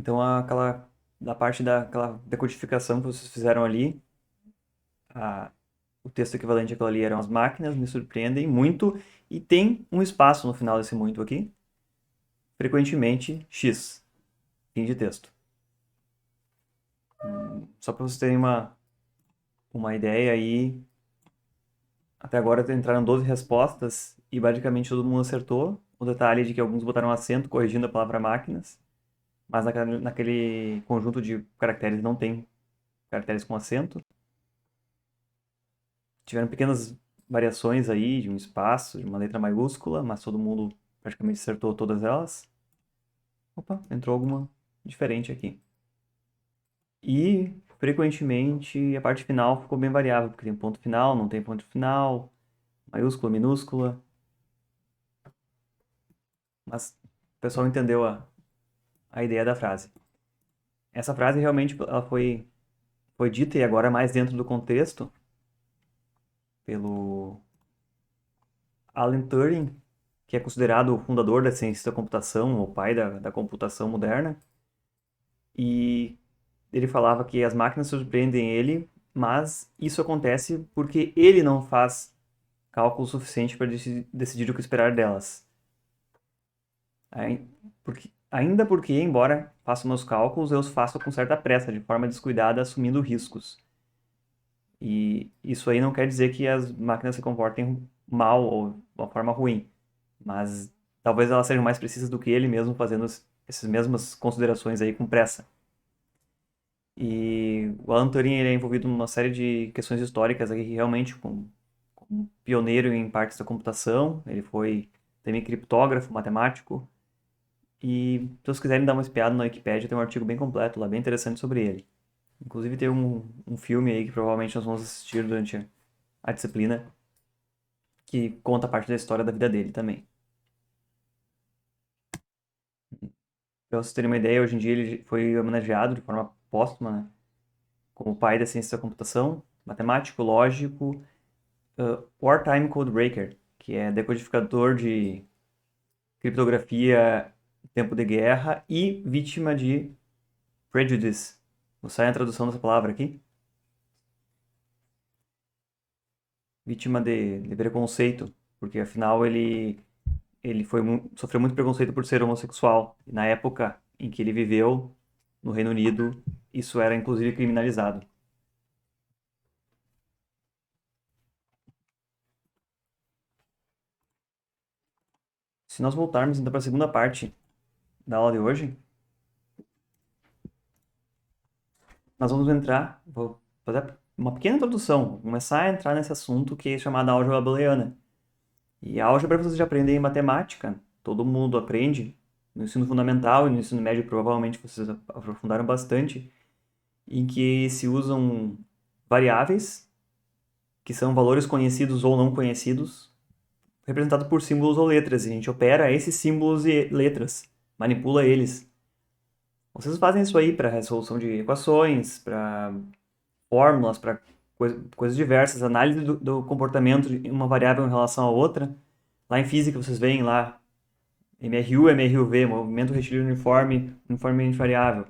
Então, da parte daquela decodificação que vocês fizeram ali, a- o texto equivalente àquilo ali eram as máquinas, me surpreendem muito, e tem um espaço no final desse muito aqui, frequentemente X, fim de texto. Só para vocês terem uma ideia aí, até agora entraram 12 respostas e basicamente todo mundo acertou. O detalhe de que alguns botaram acento corrigindo a palavra máquinas, mas naquele conjunto de caracteres não tem caracteres com acento. Tiveram pequenas variações aí de um espaço, de uma letra maiúscula, mas todo mundo praticamente acertou todas elas. Opa, entrou alguma diferente aqui. E, frequentemente, a parte final ficou bem variável, porque tem ponto final, não tem ponto final, maiúscula, minúscula. Mas o pessoal entendeu a ideia da frase. Essa frase realmente ela foi dita e agora mais dentro do contexto pelo Alan Turing, que é considerado o fundador da ciência da computação, o pai da computação moderna. E ele falava que as máquinas surpreendem ele, mas isso acontece porque ele não faz cálculo suficiente para decidir o que esperar delas. Ainda porque, embora faça meus cálculos, eu os faço com certa pressa, de forma descuidada, assumindo riscos. E isso aí não quer dizer que as máquinas se comportem mal ou de uma forma ruim, mas talvez elas sejam mais precisas do que ele mesmo fazendo essas mesmas considerações aí com pressa. E o Alan Turing ele é envolvido numa série de questões históricas aqui, que realmente, como pioneiro em partes da computação, ele foi também criptógrafo, matemático. E se vocês quiserem dar uma espiada na Wikipédia, tem um artigo bem completo lá, bem interessante sobre ele. Inclusive tem um filme aí que provavelmente nós vamos assistir durante a disciplina, que conta parte da história da vida dele também. Para vocês terem uma ideia, hoje em dia ele foi homenageado de forma póstuma, né, como pai da ciência da computação, matemático, lógico, wartime codebreaker, que é decodificador de criptografia em tempo de guerra e vítima de prejudice. Vou sair a tradução dessa palavra aqui. Vítima de preconceito, porque afinal ele sofreu muito preconceito por ser homossexual. E na época em que ele viveu no Reino Unido, isso era inclusive criminalizado. Se nós voltarmos então para a segunda parte da aula de hoje, nós vamos entrar, vou fazer uma pequena introdução, vou começar a entrar nesse assunto que é chamado álgebra booleana. E a álgebra vocês já aprendem em matemática, todo mundo aprende, no ensino fundamental e no ensino médio provavelmente vocês aprofundaram bastante, em que se usam variáveis, que são valores conhecidos ou não conhecidos, representados por símbolos ou letras, e a gente opera esses símbolos e letras, manipula eles. Vocês fazem isso aí para resolução de equações, para fórmulas, para coisas diversas, análise do comportamento de uma variável em relação à outra. Lá em física vocês veem lá MRU, MRUV, movimento retilíneo uniforme, uniformemente variável.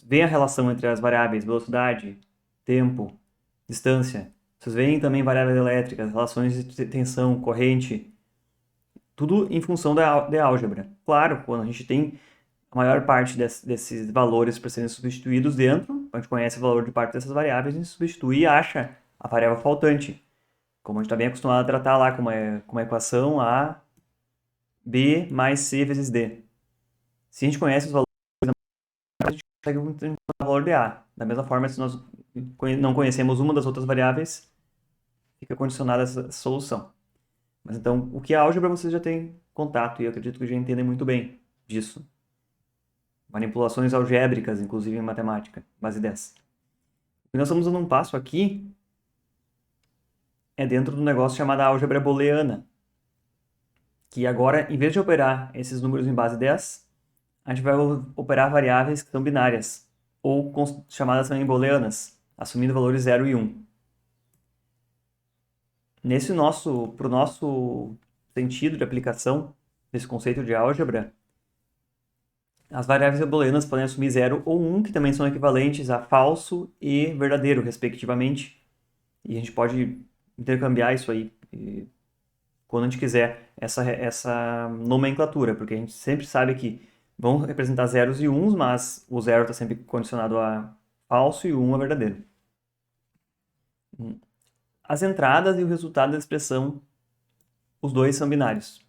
Vem a relação entre as variáveis velocidade, tempo, distância. Vocês veem também variáveis elétricas, relações de tensão, corrente, tudo em função da álgebra. Claro, quando a gente tem a maior parte desses valores para serem substituídos dentro, a gente conhece o valor de parte dessas variáveis, a gente substitui e acha a variável faltante. Como a gente está bem acostumado a tratar lá com uma equação A, B mais C vezes D. Se a gente conhece os valores, a gente consegue encontrar o valor de A. Da mesma forma, se nós não conhecemos uma das outras variáveis, fica condicionada essa solução. Mas então, o que é álgebra vocês já têm contato, e eu acredito que já entendem muito bem disso. Manipulações algébricas, inclusive em matemática, base 10. O que nós estamos dando um passo aqui é dentro do negócio chamado álgebra booleana, que agora, em vez de operar esses números em base 10, a gente vai operar variáveis que são binárias, ou chamadas também booleanas, assumindo valores 0 e 1. Para o nosso sentido de aplicação desse conceito de álgebra, As variáveis booleanas podem assumir 0 ou 1, que também são equivalentes a falso e verdadeiro, respectivamente. E a gente pode intercambiar isso aí quando a gente quiser essa nomenclatura, porque a gente sempre sabe que vão representar zeros e uns, mas o zero está sempre condicionado a falso e o 1 a verdadeiro. As entradas e o resultado da expressão, os dois são binários.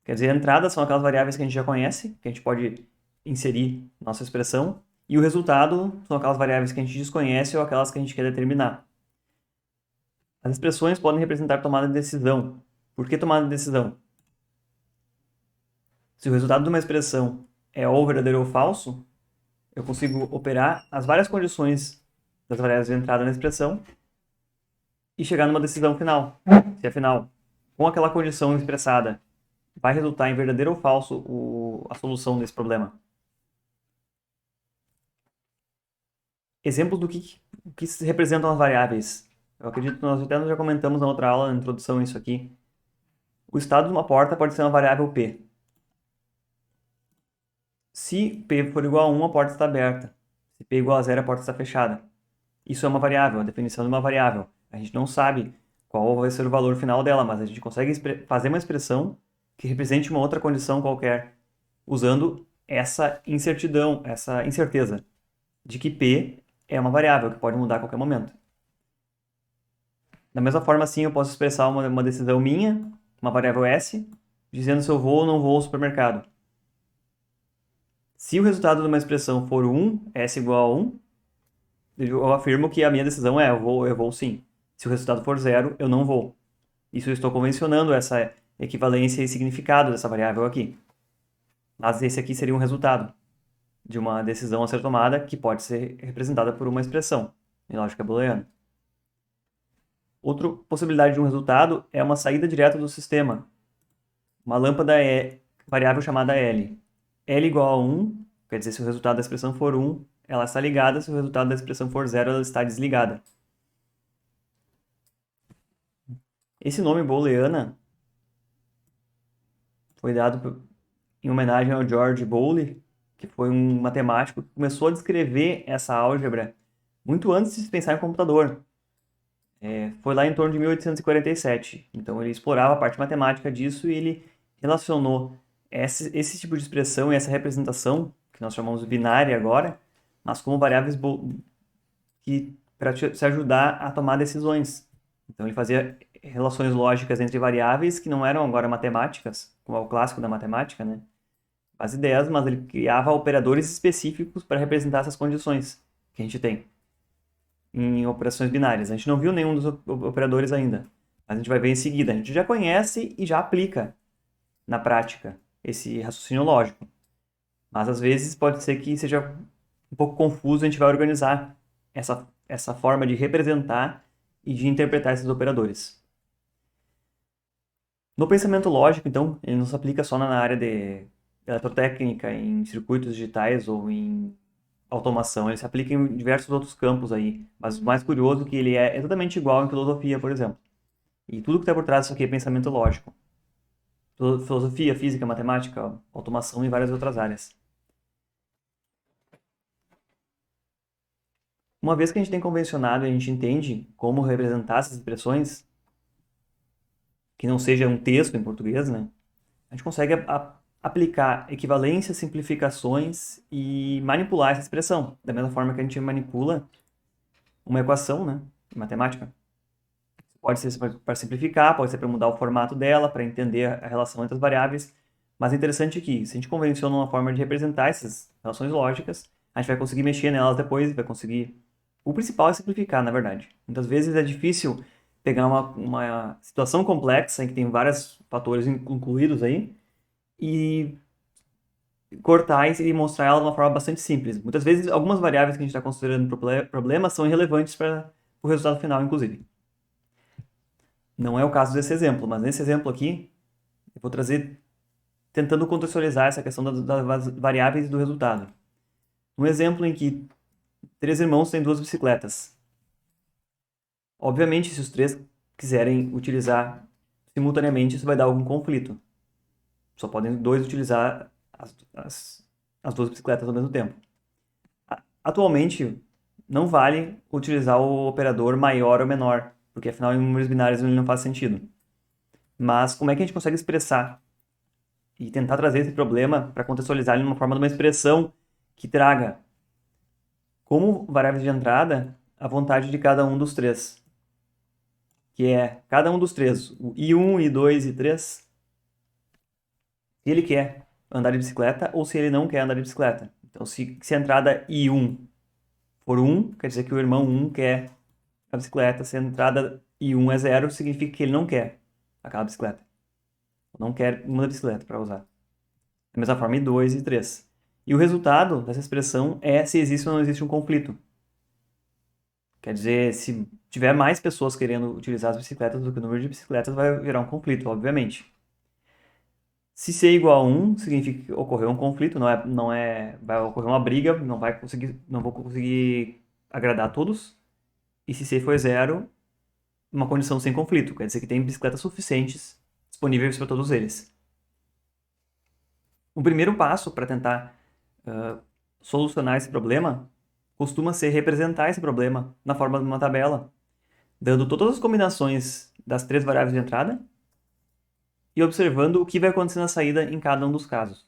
Quer dizer, entradas são aquelas variáveis que a gente já conhece, que a gente pode inserir na nossa expressão, e o resultado são aquelas variáveis que a gente desconhece ou aquelas que a gente quer determinar. As expressões podem representar tomada de decisão. Por que tomada de decisão? Se o resultado de uma expressão é ou verdadeiro ou falso, eu consigo operar as várias condições das variáveis de entrada na expressão e chegar numa decisão final. Se afinal, com aquela condição expressada, vai resultar em verdadeiro ou falso a solução desse problema. Exemplos do que se representam as variáveis. Eu acredito que nós até já comentamos na outra aula, na introdução, isso aqui. O estado de uma porta pode ser uma variável P. Se P for igual a 1, a porta está aberta. Se P é igual a 0, a porta está fechada. Isso é uma variável, a definição de uma variável. A gente não sabe qual vai ser o valor final dela, mas a gente consegue fazer uma expressão que represente uma outra condição qualquer, usando essa incertidão, essa incerteza de que P é uma variável que pode mudar a qualquer momento. Da mesma forma, assim, eu posso expressar uma decisão minha, uma variável S, dizendo se eu vou ou não vou ao supermercado. Se o resultado de uma expressão for 1, S igual a 1, eu afirmo que a minha decisão é eu vou sim. Se o resultado for 0, eu não vou. Isso eu estou convencionando essa equivalência e significado dessa variável aqui. Mas esse aqui seria um resultado de uma decisão a ser tomada que pode ser representada por uma expressão em lógica booleana. Outra possibilidade de um resultado é uma saída direta do sistema. Uma lâmpada é variável chamada L. L igual a 1, quer dizer, se o resultado da expressão for 1, ela está ligada, se o resultado da expressão for 0, ela está desligada. Esse nome booleana foi dado em homenagem ao George Bowley, que foi um matemático que começou a descrever essa álgebra muito antes de se pensar em computador. Foi lá em torno de 1847. Então ele explorava a parte matemática disso e ele relacionou esse tipo de expressão e essa representação, que nós chamamos de binária agora, mas como variáveis para se ajudar a tomar decisões. Então ele fazia relações lógicas entre variáveis que não eram agora matemáticas, como é o clássico da matemática, né? As ideias, mas ele criava operadores específicos para representar essas condições que a gente tem em operações binárias. A gente não viu nenhum dos operadores ainda, mas a gente vai ver em seguida. A gente já conhece e já aplica na prática esse raciocínio lógico. Mas às vezes pode ser que seja um pouco confuso, a gente vai organizar essa forma de representar e de interpretar esses operadores. No pensamento lógico, então, ele não se aplica só na área de eletrotécnica, em circuitos digitais ou em automação, ele se aplica em diversos outros campos aí, mas o mais curioso é que ele é exatamente igual em filosofia, por exemplo. E tudo que está por trás disso aqui é pensamento lógico. Filosofia, física, matemática, automação e várias outras áreas. Uma vez que a gente tem convencionado e a gente entende como representar essas expressões, que não seja um texto em português, né? A gente consegue aplicar equivalências, simplificações e manipular essa expressão, da mesma forma que a gente manipula uma equação, né, em matemática. Pode ser para simplificar, pode ser para mudar o formato dela, para entender a relação entre as variáveis, mas é interessante que, se a gente convenciona uma forma de representar essas relações lógicas, a gente vai conseguir mexer nelas depois, vai conseguir... O principal é simplificar, na verdade. Muitas vezes é difícil pegar uma situação complexa, em que tem vários fatores incluídos aí, e cortar e mostrar ela de uma forma bastante simples. Muitas vezes, algumas variáveis que a gente está considerando problemas são irrelevantes para o resultado final, inclusive. Não é o caso desse exemplo, mas nesse exemplo aqui, eu vou trazer tentando contextualizar essa questão das variáveis do resultado. Um exemplo em que 3 irmãos têm 2 bicicletas. Obviamente, se os 3 quiserem utilizar simultaneamente, isso vai dar algum conflito. Só podem 2 utilizar as duas bicicletas ao mesmo tempo. Atualmente, não vale utilizar o operador maior ou menor, porque afinal em números binários ele não faz sentido. Mas como é que a gente consegue expressar e tentar trazer esse problema para contextualizar ele numa forma de uma expressão que traga como variáveis de entrada a vontade de cada um dos três? Que é cada um dos três, o I1, I2 e I3, se ele quer andar de bicicleta ou se ele não quer andar de bicicleta. Então, se a entrada I1 for 1, quer dizer que o irmão 1 quer a bicicleta. Se a entrada I1 é 0, significa que ele não quer aquela bicicleta. Não quer uma bicicleta para usar. Da mesma forma, I2 e I3. E o resultado dessa expressão é se existe ou não existe um conflito. Quer dizer, se tiver mais pessoas querendo utilizar as bicicletas do que o número de bicicletas, vai virar um conflito, obviamente. Se C é igual a 1, significa que ocorreu um conflito, vai ocorrer uma briga, não vou conseguir agradar a todos. E se C for 0, uma condição sem conflito, quer dizer que tem bicicletas suficientes disponíveis para todos eles. O primeiro passo para tentar solucionar esse problema costuma ser representar esse problema na forma de uma tabela, dando todas as combinações das três variáveis de entrada e observando o que vai acontecer na saída em cada um dos casos.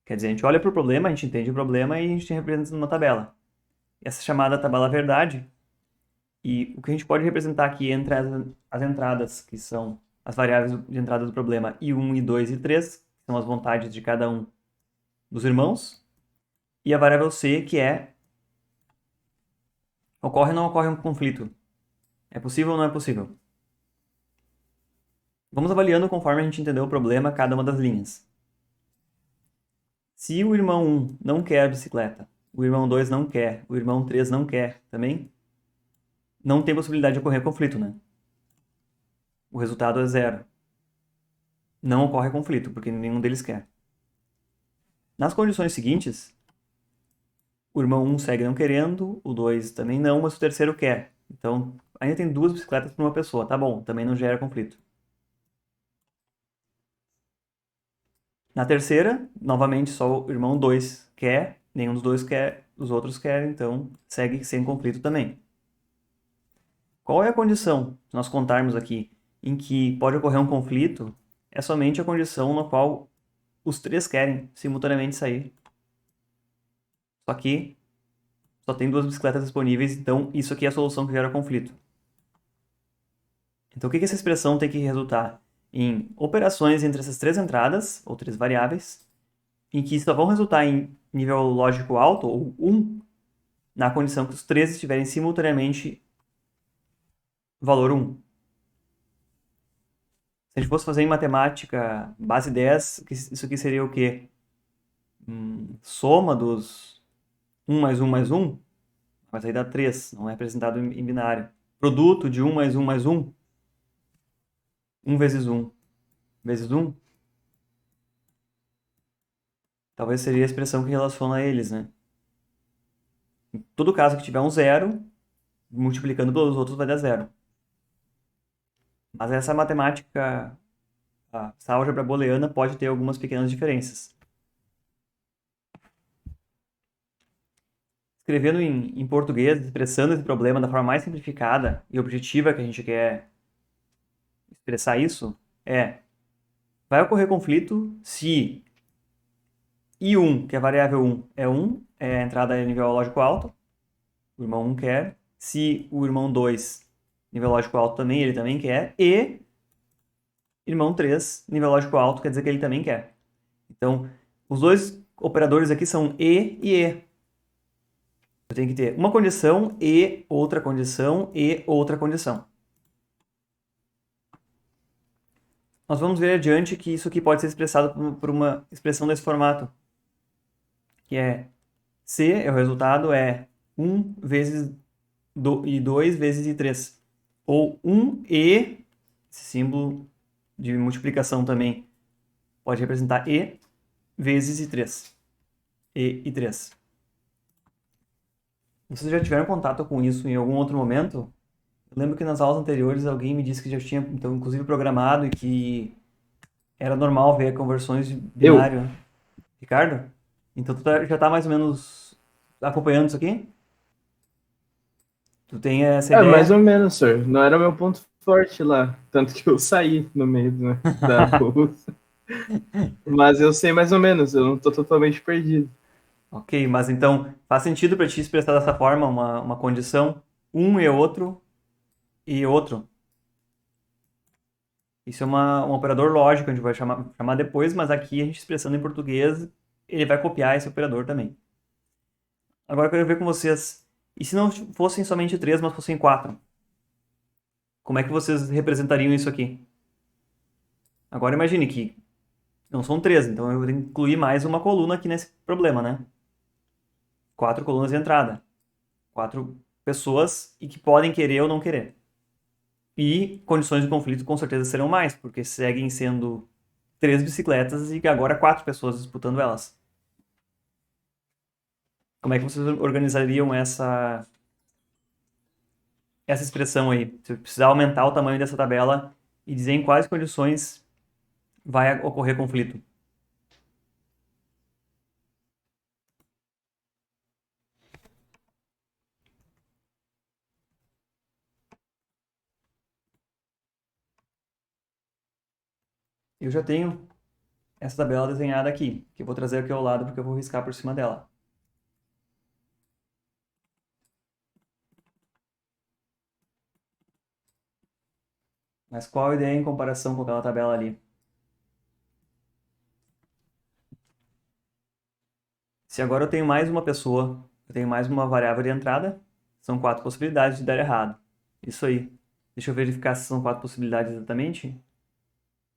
Quer dizer, a gente olha para o problema, a gente entende o problema e a gente representa numa tabela. Essa é chamada tabela verdade. E o que a gente pode representar aqui entre as entradas, que são as variáveis de entrada do problema I1, I2 e I3, que são as vontades de cada um dos irmãos, e a variável C, que é ocorre ou não ocorre um conflito? É possível ou não é possível? Vamos avaliando conforme a gente entendeu o problema cada uma das linhas. Se o irmão 1 não quer a bicicleta, o irmão 2 não quer, o irmão 3 não quer também, não tem possibilidade de ocorrer conflito, né? O resultado é 0. Não ocorre conflito, porque nenhum deles quer. Nas condições seguintes, o irmão 1 segue não querendo, o 2 também não, mas o terceiro quer. Então, ainda tem duas bicicletas para uma pessoa. Tá bom, também não gera conflito. Na terceira, novamente, só o irmão 2 quer, nenhum dos dois quer, os outros querem, então segue sem conflito também. Qual é a condição, se nós contarmos aqui, em que pode ocorrer um conflito? É somente a condição na qual os três querem simultaneamente sair. Só que só tem duas bicicletas disponíveis, então isso aqui é a solução que gera conflito. Então o que essa expressão tem que resultar? Em operações entre essas três entradas, ou três variáveis, em que só vão resultar em nível lógico alto, ou 1, na condição que os três estiverem simultaneamente valor 1. Se a gente fosse fazer em matemática base 10, isso aqui seria o quê? Soma dos 1 mais 1 mais 1, vai sair dar 3, não é representado em binário. Produto de 1 mais 1 mais 1, 1 vezes 1 vezes 1, talvez seria a expressão que relaciona eles, né? Em todo caso que tiver um zero, multiplicando pelos outros vai dar zero. Mas essa matemática, essa álgebra booleana pode ter algumas pequenas diferenças. Escrevendo em português, expressando esse problema da forma mais simplificada e objetiva que a gente quer expressar isso, vai ocorrer conflito se I1, que é a variável 1, é 1, é a entrada em nível lógico alto, o irmão 1 quer, se o irmão 2, nível lógico alto também, ele também quer, e irmão 3, nível lógico alto, quer dizer que ele também quer. Então, os dois operadores aqui são e e e. Eu tenho que ter uma condição e outra condição e outra condição. Nós vamos ver adiante que isso aqui pode ser expressado por uma expressão desse formato, que é C, é o resultado, é 1 vezes I2 vezes I3. Ou 1E, esse símbolo de multiplicação também pode representar E vezes I3. E I3. Vocês já tiveram contato com isso em algum outro momento? Eu lembro que nas aulas anteriores alguém me disse que já tinha, então, inclusive programado e que era normal ver conversões de Eu, binário, né? Ricardo? Então já tá mais ou menos acompanhando isso aqui? Tu tem essa É, mais ideia? ou menos, senhor. Não era meu ponto forte lá. Tanto que eu saí no meio, né, da bolsa. Mas eu sei mais ou menos, eu não tô totalmente perdido. Ok, mas então faz sentido para ti expressar dessa forma uma condição, um e outro e outro. Isso é um operador lógico, a gente vai chamar depois, mas aqui a gente expressando em português, ele vai copiar esse operador também. Agora eu quero ver com vocês, e se não fossem somente três, mas fossem quatro? Como é que vocês representariam isso aqui? Agora imagine que não são três, então eu vou incluir mais uma coluna aqui nesse problema, né? Quatro colunas de entrada. Quatro pessoas e que podem querer ou não querer. E condições de conflito com certeza serão mais, porque seguem sendo três bicicletas e agora quatro pessoas disputando elas. Como é que vocês organizariam essa expressão aí? Se eu precisar aumentar o tamanho dessa tabela e dizer em quais condições vai ocorrer conflito. Eu já tenho essa tabela desenhada aqui, que eu vou trazer aqui ao lado porque eu vou riscar por cima dela. Mas qual a ideia em comparação com aquela tabela ali? Se agora eu tenho mais uma pessoa, eu tenho mais uma variável de entrada, são quatro possibilidades de dar errado. Isso aí. Deixa eu verificar se são quatro possibilidades exatamente.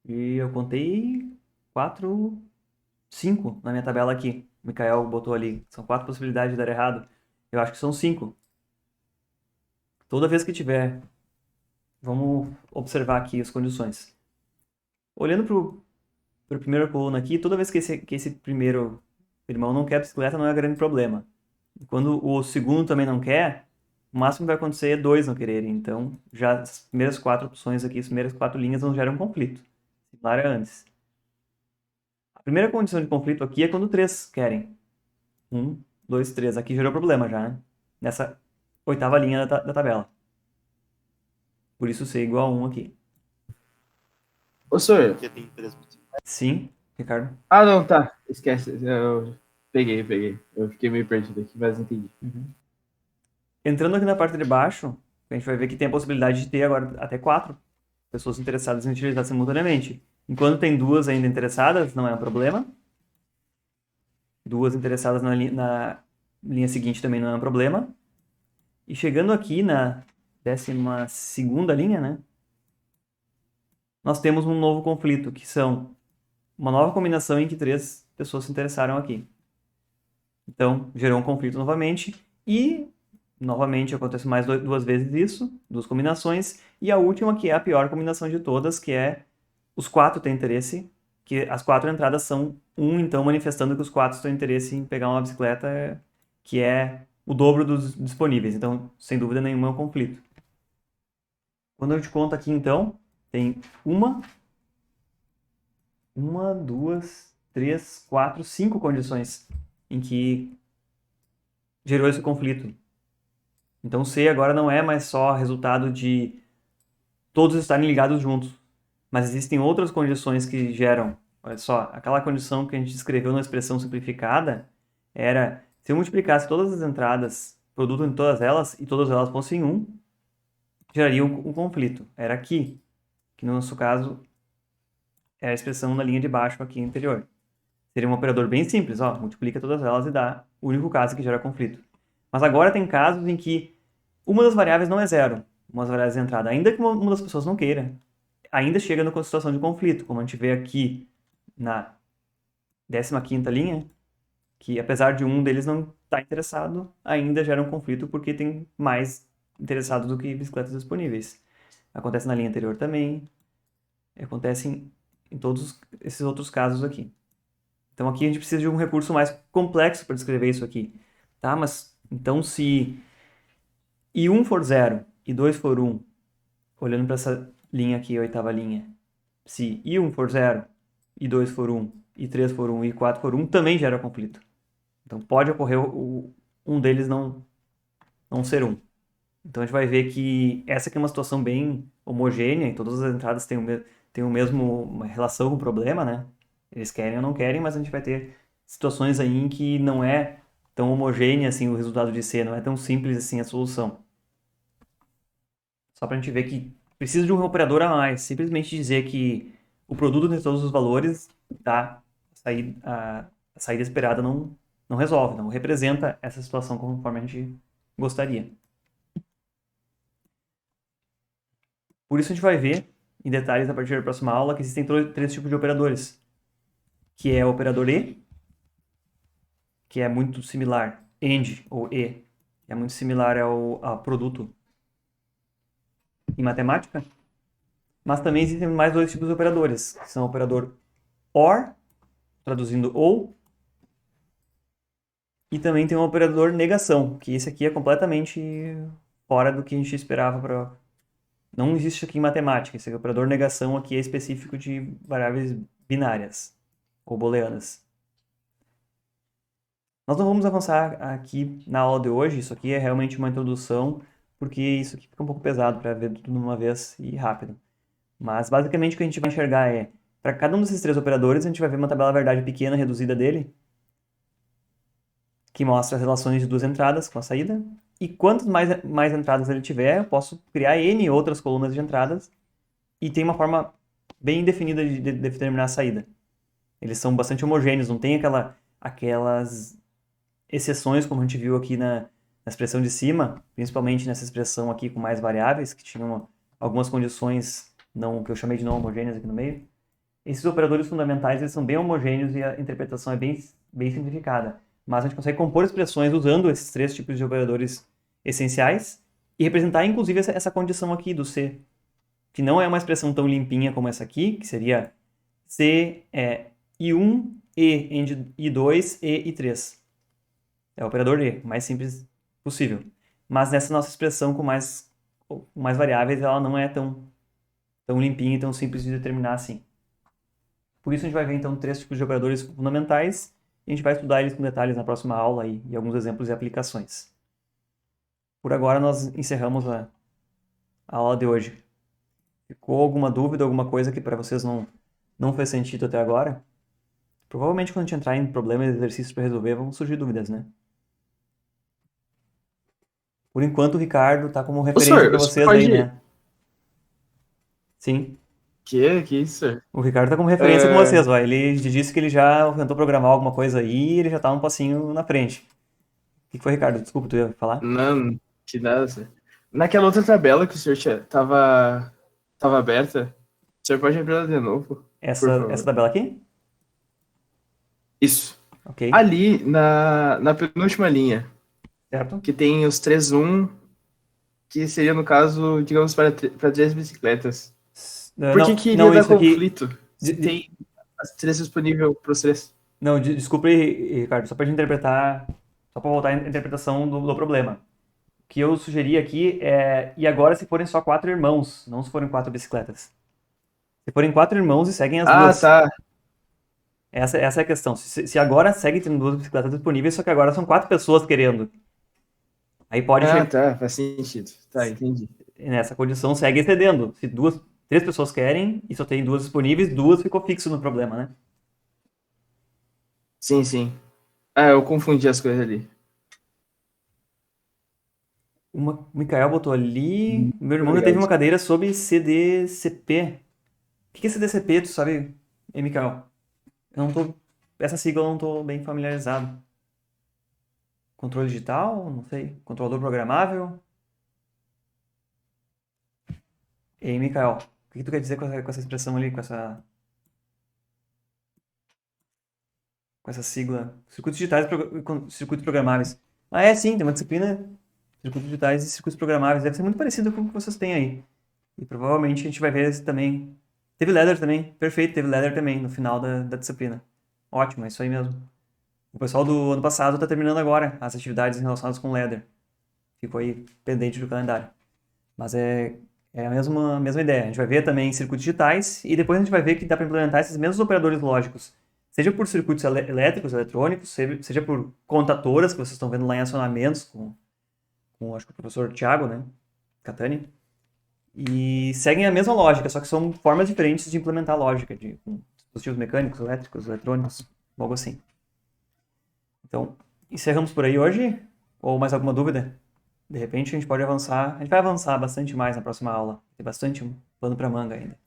E eu contei quatro, cinco na minha tabela aqui. O Mikael botou ali. São quatro possibilidades de dar errado. Eu acho que são cinco. Toda vez que tiver, vamos observar aqui as condições. Olhando para a primeira coluna aqui, toda vez que esse primeiro irmão não quer bicicleta, não é grande problema. E quando o segundo também não quer, o máximo que vai acontecer é dois não quererem. Então, já as primeiras quatro opções aqui, as primeiras quatro linhas não geram conflito. Similar a antes. A primeira condição de conflito aqui é quando três querem. Um, dois, três. Aqui gerou problema já, né? Nessa oitava linha da tabela. Por isso C igual a 1 aqui. Ô, senhor. Sim, Ricardo? Ah, não, tá. Esquece. Eu peguei. Eu fiquei meio perdido aqui, mas entendi. Uhum. Entrando aqui na parte de baixo, a gente vai ver que tem a possibilidade de ter agora até quatro pessoas interessadas em utilizar simultaneamente. Enquanto tem duas ainda interessadas, não é um problema. Duas interessadas na linha seguinte também não é um problema. E chegando aqui na 12ª linha, né? Nós temos um novo conflito, que são uma nova combinação em que três pessoas se interessaram aqui. Então, gerou um conflito novamente e, novamente, acontece mais duas vezes isso, duas combinações, e a última, que é a pior combinação de todas, que é os quatro têm interesse, que as quatro entradas são um, então, manifestando que os quatro têm interesse em pegar uma bicicleta, que é o dobro dos disponíveis. Então, sem dúvida nenhuma, é um conflito. Quando a gente conta aqui, então, tem uma, duas, três, quatro, cinco condições em que gerou esse conflito. Então C agora não é mais só resultado de todos estarem ligados juntos, mas existem outras condições que geram. Olha só, aquela condição que a gente escreveu na expressão simplificada era se eu multiplicasse todas as entradas, produto em todas elas, e todas elas fossem um, geraria um conflito. Era aqui, que no nosso caso é a expressão na linha de baixo aqui anterior. Seria um operador bem simples, ó, multiplica todas elas e dá o único caso que gera conflito. Mas agora tem casos em que uma das variáveis não é zero, uma das variáveis de entrada, ainda que uma das pessoas não queira, ainda chega numa situação de conflito, como a gente vê aqui na 15ª linha, que apesar de um deles não estar interessado, ainda gera um conflito porque tem mais interessados do que bicicletas disponíveis. Acontece na linha anterior também, acontece em todos esses outros casos aqui. Então aqui a gente precisa de um recurso mais complexo para descrever isso aqui. Tá? Mas então se I1 for 0 e 2 for 1, olhando para essa linha aqui, a oitava linha, se I1 for 0 e 2 for 1 I3 for 1 e I4 for 1 também gera conflito. Então pode ocorrer um deles não ser 1. Então a gente vai ver que essa aqui é uma situação bem homogênea, e todas as entradas têm uma relação com o problema, né? Eles querem ou não querem, mas a gente vai ter situações aí em que não é tão homogênea assim o resultado de C, não é tão simples assim a solução. Só para a gente ver que precisa de um operador a mais. Simplesmente dizer que o produto tem todos os valores, tá? A saída esperada não resolve, não representa essa situação conforme a gente gostaria. Por isso a gente vai ver em detalhes a partir da próxima aula que existem três tipos de operadores, que é o operador E, que é muito similar, AND ou E, é muito similar ao produto em matemática, mas também existem mais dois tipos de operadores, que são o operador OR, traduzindo ou, e também tem o operador negação, que esse aqui é completamente fora do que a gente esperava para... Não existe aqui em matemática, esse operador negação aqui é específico de variáveis binárias, ou booleanas. Nós não vamos avançar aqui na aula de hoje, isso aqui é realmente uma introdução, porque isso aqui fica um pouco pesado para ver tudo de uma vez e rápido. Mas basicamente o que a gente vai enxergar é, para cada um desses três operadores, a gente vai ver uma tabela verdade pequena reduzida dele, que mostra as relações de duas entradas com a saída, e quantas mais entradas ele tiver, eu posso criar N outras colunas de entradas, e tem uma forma bem definida de determinar a saída. Eles são bastante homogêneos, não tem aquelas exceções, como a gente viu aqui na expressão de cima, principalmente nessa expressão aqui com mais variáveis, que tinham algumas condições que eu chamei de não homogêneas aqui no meio. Esses operadores fundamentais eles são bem homogêneos e a interpretação é bem simplificada. Mas a gente consegue compor expressões usando esses três tipos de operadores essenciais e representar, inclusive, essa condição aqui do C, que não é uma expressão tão limpinha como essa aqui, que seria C I1, E I2, E I3. É o operador E, o mais simples possível. Mas nessa nossa expressão com mais variáveis, ela não é tão limpinha e tão simples de determinar assim. Por isso a gente vai ver então três tipos de operadores fundamentais e a gente vai estudar eles com detalhes na próxima aula e alguns exemplos e aplicações. Por agora nós encerramos a aula de hoje. Ficou alguma dúvida, alguma coisa que para vocês não fez sentido até agora? Provavelmente quando a gente entrar em problemas e exercícios para resolver, vão surgir dúvidas, né? Por enquanto, o Ricardo tá como referência para O senhor vocês aí, pode... né? Sim. Que isso, senhor? O Ricardo tá como referência com vocês, ó. Ele disse que ele já tentou programar alguma coisa aí e ele já tá um passinho na frente. O que foi, Ricardo? Desculpa, tu ia falar? Não, que nada, senhor. Naquela outra tabela que o senhor tava aberta, o senhor pode abrir ela de novo, por Essa favor? tabela aqui? Isso. Ok. Ali, na penúltima linha, Certo? que tem os 3-1, que seria, no caso, digamos, para três bicicletas. Por que que iria Não, dar isso aqui... conflito se tem as três disponíveis para os três? Não, desculpa aí, Ricardo, só pra gente interpretar... Só pra voltar à interpretação do problema. O que eu sugeri aqui é... E agora se forem só 4 irmãos, não se forem 4 bicicletas. Se forem 4 irmãos e seguem as duas. Tá. Essa é a questão. Se agora segue tendo 2 bicicletas disponíveis, só que agora são 4 pessoas querendo. Aí pode chegar... Tá, faz sentido. Tá, entendi. Nessa condição segue excedendo. Se 3 pessoas querem e só tem 2 disponíveis, 2 ficou fixo no problema, né? Sim. Eu confundi as coisas ali. O Mikael botou ali... Meu irmão já Obrigado. teve uma cadeira sobre CDCP. O que é CDCP, tu sabe, Mikael? Essa sigla eu não tô bem familiarizado. Controle digital? Não sei. Controlador programável? E aí, Mikael, o que tu quer dizer com essa expressão ali, com essa sigla? Circuitos digitais e circuitos programáveis. Sim, tem uma disciplina circuitos digitais e circuitos programáveis. Deve ser muito parecido com o que vocês têm aí. E provavelmente a gente vai ver esse também. Teve ladder também, perfeito, teve ladder também no final da disciplina. Ótimo, é isso aí mesmo. O pessoal do ano passado está terminando agora as atividades relacionadas com ladder. Ficou aí pendente do calendário. Mas é a mesma ideia. A gente vai ver também circuitos digitais e depois a gente vai ver que dá para implementar esses mesmos operadores lógicos seja por circuitos elétricos, eletrônicos, seja por contatoras, que vocês estão vendo lá em acionamentos, com acho que o professor Thiago, né? Catani. E seguem a mesma lógica, só que são formas diferentes de implementar a lógica, com dispositivos mecânicos, elétricos, eletrônicos, algo assim. Então, encerramos por aí hoje? Ou mais alguma dúvida? De repente a gente pode avançar. A gente vai avançar bastante mais na próxima aula. Tem bastante pano para manga ainda.